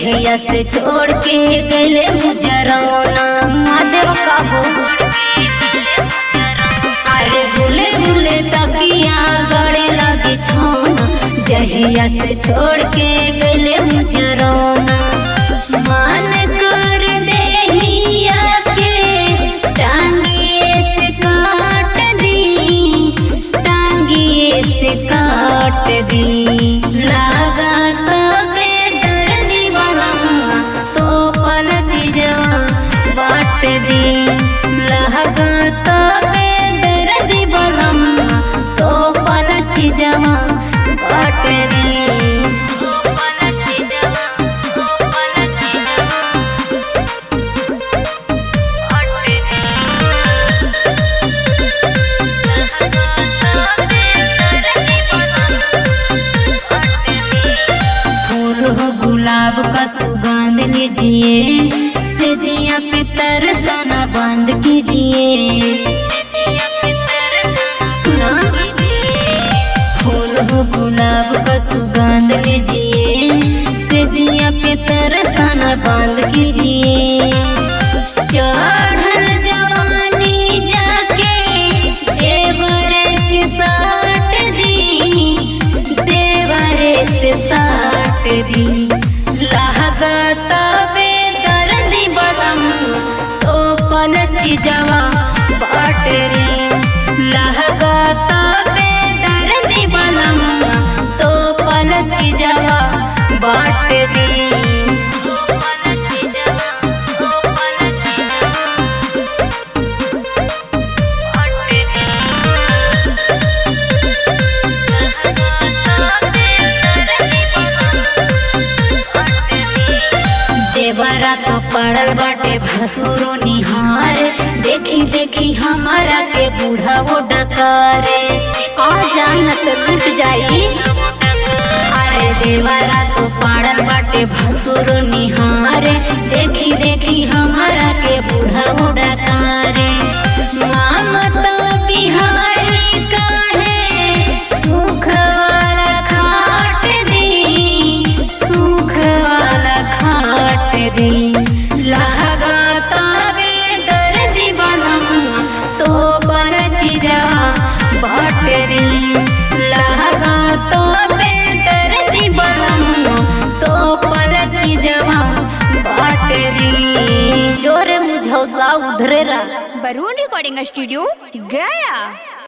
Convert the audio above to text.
जहिया से छोड़ के गले मुजरौना महादेव का हो। अरे भूले भूले तकिया गड़ेला बिछौना जहिया से छोड़ के गले मुजरौना। मान कर देहिया के टांगिए से काट दी, टांगिए से काट दी। लगा तबे दर्दी बलम्मा तो पल चीजवा बाट दी। लगा तबे दर्दी बलम्मा तो पल चीजवा बाट दी। गुलाब का सुगंध लीजिए, सेजिया पे तरसना बंद कीजिए। सुना फूल हो गुलाब का सुगंध लीजिए, सेजिया पे तरसना बंद कीजिए। चढ़ल जवानी जाके देवरे से साट दी, देवरे से साट दी। लगा तबे दर्दी बलम्मा तो पल चीजवा बाट दी। लगा तबे दर्दी बलम्मा तो पल चीजवा बाट दी। देवरा तो पड़ल बाटे भसुरो निहार, देखी देखी हमारा के बूढ़ा वो डकारे। आ जाना तो लूट जाई। अरे देवरा तो पड़ल बाटे भसुरो निहार, देखी देखी हमारा के बूढ़ा वो डकारे। ममता बिहारी काहे सुख वाला खाट दी, सुख वाला खाट दी। लगा तबे दर्दी बलम्मा तो पर चीजवा बाट दी। लगा तबे दर्दी बलम्मा तो पर चीजवा बाट दी। जोरे मुझौसा उधरेरा। बरून रिकॉर्डिंग स्टूडियो गया।